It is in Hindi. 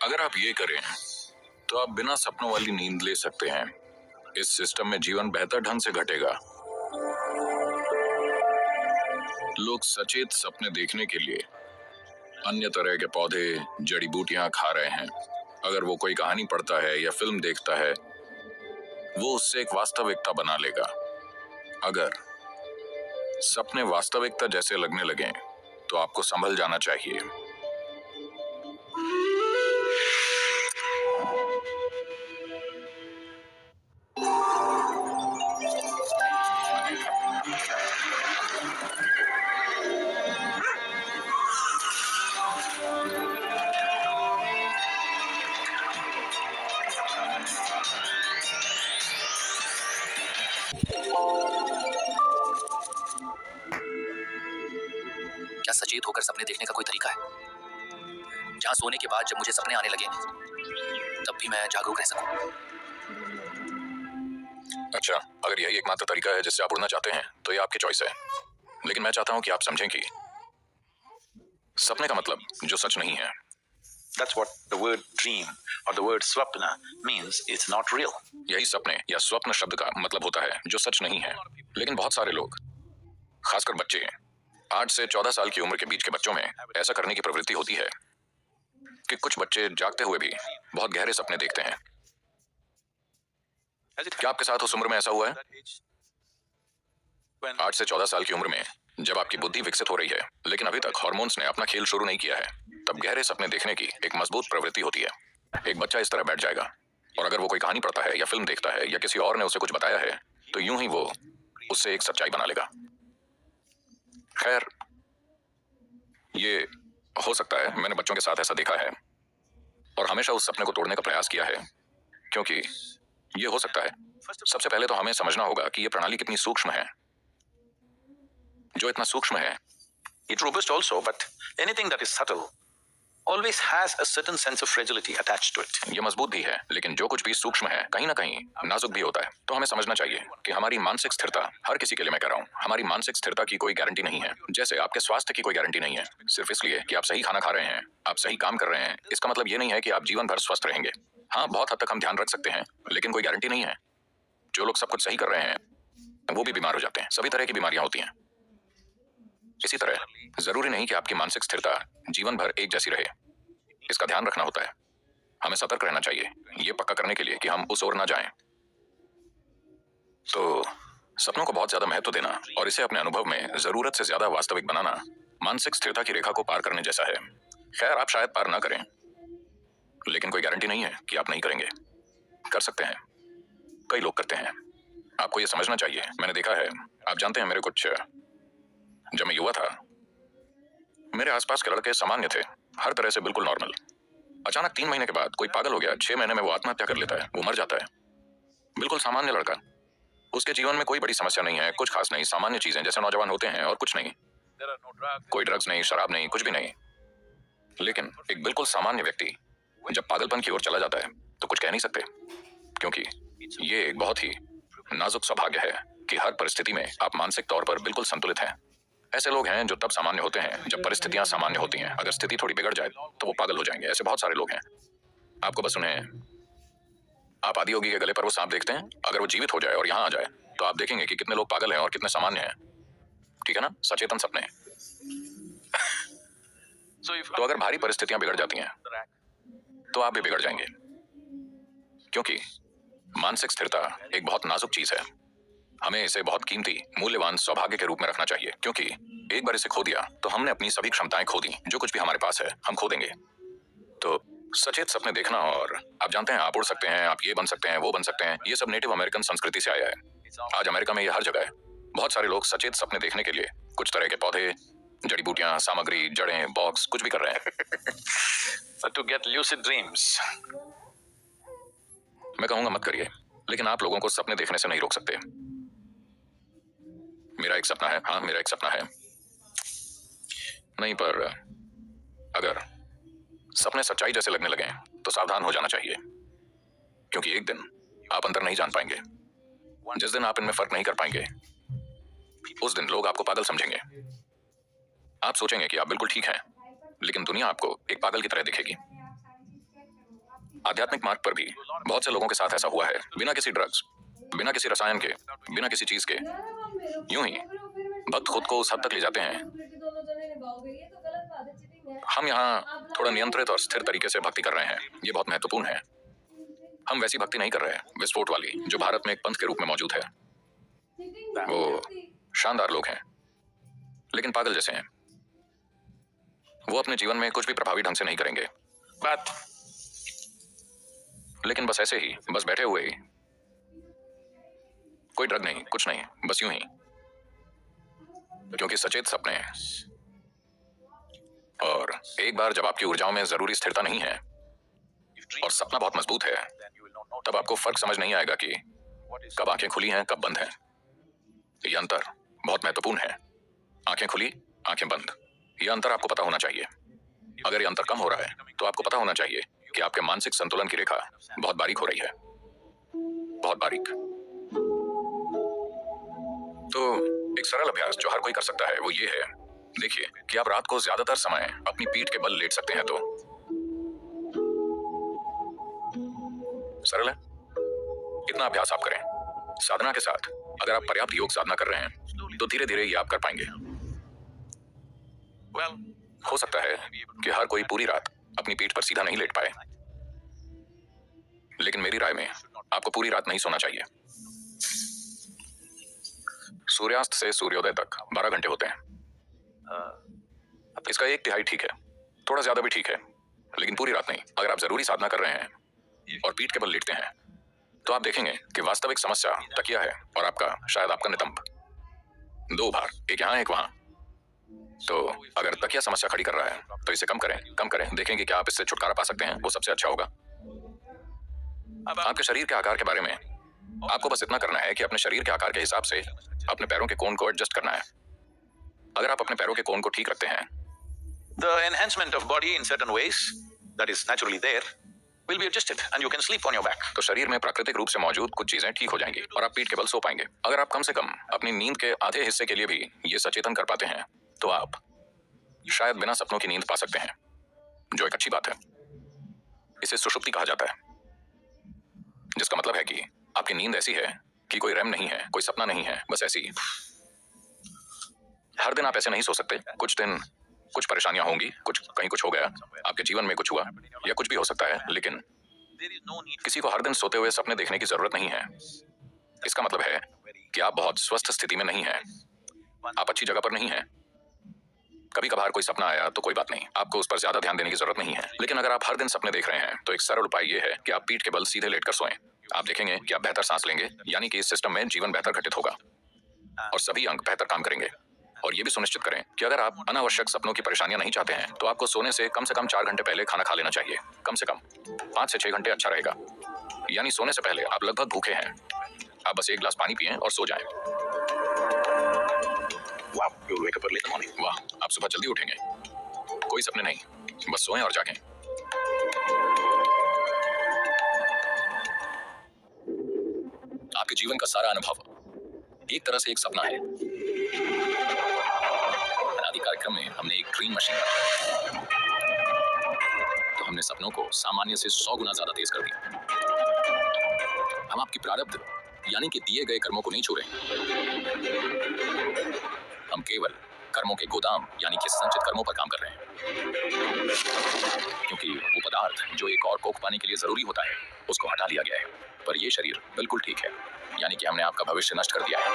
अगर आप ये करें तो आप बिना सपनों वाली नींद ले सकते हैं। इस सिस्टम में जीवन बेहतर ढंग से घटेगा। लोग सचेत सपने देखने के लिए अन्य तरह के पौधे, जड़ी बूटियां खा रहे हैं। अगर वो कोई कहानी पढ़ता है या फिल्म देखता है, वो उससे एक वास्तविकता बना लेगा। अगर सपने वास्तविकता जैसे लगने लगें, तो आपको संभल जाना चाहिए। क्या सचेत होकर सपने देखने का कोई तरीका है, जहां सोने के बाद जब मुझे सपने आने लगे तब भी मैं जागरूक रह सकूं? अच्छा, अगर यही एकमात्र तरीका है जिससे आप उड़ना चाहते हैं, तो ये आपकी चॉइस है। लेकिन मैं चाहता हूं कि आप समझें कि सपने का मतलब जो सच नहीं है। That's what the word dream or the word swapna means. It's not real. यही सपने या स्वप्न शब्द का मतलब होता है, जो सच नहीं है। लेकिन बहुत सारे लोग, खासकर बच्चे, 8 से 14 साल की उम्र के बीच के बच्चों में ऐसा करने की प्रवृत्ति होती है कि कुछ बच्चे जागते हुए भी बहुत गहरे सपने देखते हैं। क्या आपके साथ उस उम्र में ऐसा हुआ है? 8 से 14 साल की उम्र में जब आपकी बुद्धि विकसित हो रही है, लेकिन अभी तक हार्मोन्स ने अपना खेल शुरू नहीं किया है, तब गहरे सपने देखने की एक मजबूत प्रवृत्ति होती है। एक बच्चा इस तरह बैठ जाएगा और अगर वो कोई कहानी पढ़ता है या फिल्म देखता है या किसी और ने उसे कुछ बताया है, तो यूं ही वो उससे एक सच्चाई बना लेगा। खैर, ये हो सकता है, मैंने बच्चों के साथ ऐसा देखा है और हमेशा उस सपने को तोड़ने का प्रयास किया है, क्योंकि ये हो सकता है। सबसे पहले तो हमें समझना होगा कि ये प्रणाली कितनी सूक्ष्म है। जो इतना सूक्ष्म है, It's robust also, but anything that is subtle always has a certain sense of fragility attached to it. ये मजबूत भी है, लेकिन जो कुछ भी सूक्ष्म है कहीं ना कहीं नाजुक भी होता है। तो हमें समझना चाहिए कि हमारी मानसिक स्थिरता, हर किसी के लिए मैं कह रहा हूँ, हमारी मानसिक स्थिरता की कोई गारंटी नहीं है। जैसे आपके स्वास्थ्य की कोई गारंटी नहीं है। सिर्फ इसलिए कि आप सही खाना खा रहे हैं, आप सही काम कर रहे हैं, इसका मतलब ये नहीं है कि आप जीवन भर स्वस्थ रहेंगे। हाँ, बहुत हद तक हम ध्यान रख सकते हैं, लेकिन कोई गारंटी नहीं है। जो लोग सब कुछ सही कर रहे हैं, वो भी बीमार हो जाते हैं। सभी तरह की बीमारियां होती हैं। इसी तरह जरूरी नहीं कि आपकी मानसिक स्थिरता जीवन भर एक जैसी रहे। इसका ध्यान रखना होता है। हमें सतर्क रहना चाहिए, ये पक्का करने के लिए कि हम उस ओर ना जाएं। तो सपनों को बहुत ज्यादा महत्व देना और इसे अपने अनुभव में जरूरत से ज्यादा वास्तविक बनाना मानसिक स्थिरता की रेखा को पार करने जैसा है। खैर, आप शायद पार ना करें, लेकिन कोई गारंटी नहीं है कि आप नहीं करेंगे। कर सकते हैं। कई लोग करते हैं। आपको ये समझना चाहिए। मैंने देखा है, आप जानते हैं, जब मैं युवा था, मेरे आसपास के लड़के सामान्य थे, हर तरह से बिल्कुल नॉर्मल। अचानक 3 महीने के बाद कोई पागल हो गया, 6 महीने में वो आत्महत्या कर लेता है, वो मर जाता है। बिल्कुल सामान्य लड़का। उसके जीवन में कोई बड़ी समस्या नहीं है, कुछ खास नहीं, सामान्य चीजें जैसे नौजवान होते हैं और कुछ नहीं। कोई ड्रग्स नहीं, शराब नहीं, कुछ भी नहीं। लेकिन एक बिल्कुल सामान्य व्यक्ति जब पागलपन की ओर चला जाता है, तो कुछ कह नहीं सकते, क्योंकि ये एक बहुत ही नाजुक सौभाग्य है कि हर परिस्थिति में आप मानसिक तौर पर बिल्कुल संतुलित हैं। ऐसे लोग हैं जो तब सामान्य होते हैं जब परिस्थितियां सामान्य होती हैं। अगर स्थिति थोड़ी बिगड़ जाए तो वो पागल हो जाएंगे। ऐसे बहुत सारे लोग हैं। आपको बस उन्हें, आप आदियोगी के गले पर वो सांप देखते हैं, अगर वो जीवित हो जाए और यहाँ आ जाए, तो आप देखेंगे कि कितने लोग पागल हैं और कितने सामान्य हैं। ठीक है ना? सचेतन सपने। तो अगर भारी परिस्थितियां बिगड़ जाती हैं, तो आप भी बिगड़ जाएंगे, क्योंकि मानसिक स्थिरता एक बहुत नाजुक चीज है। हमें इसे बहुत कीमती, मूल्यवान सौभाग्य के रूप में रखना चाहिए, क्योंकि एक बार इसे खो दिया तो हमने अपनी सभी क्षमताएं खो दी। जो कुछ भी हमारे पास है, हम खो देंगे। तो सचेत सपने देखना, और आप जानते हैं, आप उड़ सकते हैं, आप ये बन सकते हैं, वो बन सकते हैं, ये सब नेटिव अमेरिकन संस्कृति से आया है। आज अमेरिका में ये हर जगह है। बहुत सारे लोग सचेत सपने देखने के लिए कुछ तरह के पौधे, जड़ी बूटियां, सामग्री, जड़ें, बॉक्स, कुछ भी कर रहे हैं। But to get lucid dreams, मैं कहूंगा मत करिए, लेकिन आप लोगों को सपने देखने से नहीं रोक सकते। मेरा एक सपना है, हाँ, मेरा एक सपना है। नहीं, पर अगर सपने सच्चाई जैसे लगने लगे तो सावधान हो जाना चाहिए, क्योंकि एक दिन आप अंदर नहीं जान पाएंगे। जिस दिन आप इनमें फर्क नहीं कर पाएंगे, उस दिन लोग आपको पागल समझेंगे। आप सोचेंगे कि आप बिल्कुल ठीक हैं, लेकिन दुनिया आपको एक पागल की तरह दिखेगी। आध्यात्मिक मार्ग पर भी बहुत से लोगों के साथ ऐसा हुआ है, बिना किसी ड्रग्स, बिना किसी रसायन के, बिना किसी चीज के। यूं ही भक्त खुद को उस हद तक ले जाते हैं। हम यहाँ थोड़ा नियंत्रित और स्थिर तरीके से भक्ति कर रहे हैं, ये बहुत महत्वपूर्ण है। हम वैसी भक्ति नहीं कर रहे हैं विस्फोट वाली, जो भारत में एक पंथ के रूप में मौजूद है। वो शानदार लोग हैं, लेकिन पागल जैसे हैं। वो अपने जीवन में कुछ भी प्रभावी ढंग से नहीं करेंगे, लेकिन बस ऐसे ही, बस बैठे हुए ही, कोई ड्रग नहीं, कुछ नहीं, बस यूं ही। क्योंकि सचेत सपने हैं, और एक बार जब आपकी ऊर्जाओं में जरूरी स्थिरता नहीं है और सपना बहुत मजबूत है, तब आपको फर्क समझ नहीं आएगा कि कब आंखें खुली हैं, कब बंद हैं। ये अंतर बहुत महत्वपूर्ण है। आंखें खुली, आंखें बंद, ये अंतर आपको पता होना चाहिए। अगर ये अंतर कम हो रहा है, तो आपको पता होना चाहिए कि आपके मानसिक संतुलन की रेखा बहुत बारीक हो रही है, बहुत बारीक। तो एक सरल अभ्यास जो हर कोई कर सकता है वो ये है, देखिए कि आप रात को ज्यादातर समय अपनी पीठ के बल लेट सकते हैं। तो सरल है, इतना अभ्यास आप करें साधना के साथ। अगर आप पर्याप्त योग साधना कर रहे हैं तो धीरे धीरे ये आप कर पाएंगे। हो सकता है कि हर कोई पूरी रात अपनी पीठ पर सीधा नहीं लेट पाए, लेकिन मेरी राय में आपको पूरी रात नहीं सोना चाहिए। सूर्यास्त से सूर्योदय तक 12 घंटे होते हैं। इसका 1/3 ठीक है, थोड़ा ज्यादा भी ठीक है, लेकिन पूरी रात नहीं। अगर आप जरूरी साधना कर रहे हैं और पीठ के बल लेटते हैं, तो आप देखेंगे कि वास्तविक समस्या तकिया है और शायद आपका नितंब। 2 भार, एक यहाँ एक वहां। तो अगर तकिया समस्या खड़ी कर रहा है तो इसे कम करें। देखेंगे कि आप इससे छुटकारा पा सकते हैं, वो सबसे अच्छा होगा। आपके शरीर के आकार के बारे में आपको बस इतना करना है कि अपने शरीर के आकार के हिसाब से अपने पैरों के कोण को एडजस्ट करना है। अगर आप अपने पैरों के कोण को ठीक रखते हैं, The enhancement of body in certain ways that is naturally there will be adjusted and you can sleep on your back. तो शरीर में प्राकृतिक रूप से मौजूद कुछ चीजें ठीक हो जाएंगी और आप पीठ के बल सो पाएंगे। अगर आप कम से कम अपनी नींद के आधे हिस्से के लिए भी ये सचेतन कर पाते हैं, तो आप शायद बिना सपनों की नींद पा सकते हैं, जो एक अच्छी बात है। इसे सुषुप्ति कहा जाता है, जिसका मतलब है कि आपकी नींद ऐसी है कि कोई रैम नहीं है, कोई सपना नहीं है, बस ऐसी। हर दिन आप ऐसे नहीं सो सकते। कुछ दिन कुछ परेशानियां होंगी, कहीं कुछ हो गया, आपके जीवन में कुछ हुआ, या कुछ भी हो सकता है, लेकिन किसी को हर दिन सोते हुए सपने देखने की जरूरत नहीं है। इसका मतलब है कि आप बहुत स्वस्थ स्थिति में नहीं हैं, आप अच्छी जगह पर नहीं हैं। कभी कभार कोई सपना आया तो कोई बात नहीं, आपको उस पर ज्यादा ध्यान देने की जरूरत नहीं है। लेकिन अगर आप हर दिन सपने देख रहे हैं, तो एक सरल उपाय यह है कि आप पीठ के बल सीधे लेटकर सोएं। आप देखेंगे कि आप बेहतर सांस लेंगे, यानी कि इस सिस्टम में जीवन बेहतर घटित होगा और सभी अंग बेहतर काम करेंगे। और ये भी सुनिश्चित करें कि अगर आप अनावश्यक सपनों की परेशानियां नहीं चाहते हैं, तो आपको सोने से कम 4 घंटे पहले खाना खा लेना चाहिए। कम से कम 5 से 6 घंटे अच्छा रहेगा, यानी सोने से पहले आप लगभग भूखे हैं। आप बस 1 गिलास पानी पिएं और सो जाएं। वाह, आप सुबह जल्दी उठेंगे, कोई सपने नहीं, बस सोएं और जागें। आपके जीवन का सारा अनुभव एक तरह से एक सपना है। अनादि कार्यक्रम में हमने एक ड्रीम मशीन बनाई, तो हमने सपनों को सामान्य से 100 गुना ज्यादा तेज कर दिया। हम आपकी प्रारब्ध यानी कि दिए गए कर्मों को नहीं छू रहे, हम केवल कर्मों के गोदाम यानी कि संचित कर्मों पर काम कर रहे हैं। क्योंकि वो पदार्थ जो एक और कोख पाने के लिए जरूरी होता है, उसको हटा लिया गया है। पर ये शरीर बिल्कुल ठीक है, यानी कि हमने आपका भविष्य नष्ट कर दिया है।